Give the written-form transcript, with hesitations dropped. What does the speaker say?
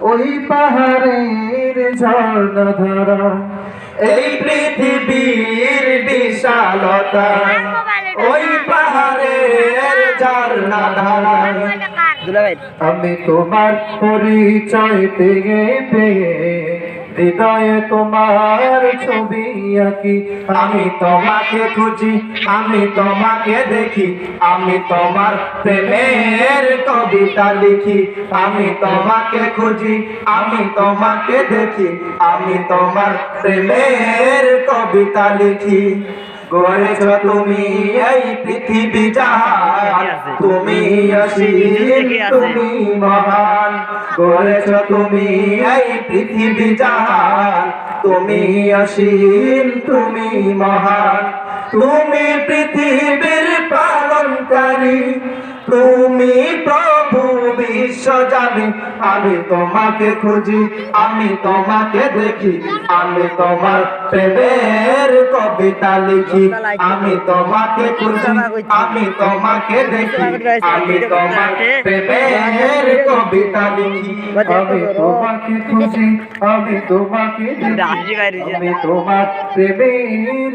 ওই পাহাড়ের ঝর্ণা ধারা, এই পৃথিবীর বিশালতা, ওই পাহাড়ের ঝর্ণা ধারা। আমি তোমার পরিচয় পেয়ে পেয়ে হৃদয়ে তোমার ছবি আঁকি। আমি তোমাকে খুঁজি, আমি তোমাকে দেখি, আমি তোমার প্রেমের কবিতা লিখি। আমি তোমাকে খুঁজি, আমি তোমাকে দেখি, আমি তোমার প্রেমের কবিতা লিখি। গড়েছ তুমি এই পৃথিবী জাহান, তুমি অসীম, তুমি মহান। গড়েছ তুমি এই পৃথিবী জাহান, তুমি অসীম, তুমি মহান। তুমি পৃথিবীর পালনকারী, তুমি প্রভু বিশ্বজানি। আমি তোমাকে খুঁজি, আমি তোমাকে দেখি, আমি তোমার প্রেমের কবিতা লিখি। আমি তোমাকে খুঁজি, আমি তোমাকে দেখি, আমি তোমার প্রেমের কবিতা লিখি। আমি তোমাকে খুঁজি, আমি তোমাকে দেখি, আমি তোমার প্রেমের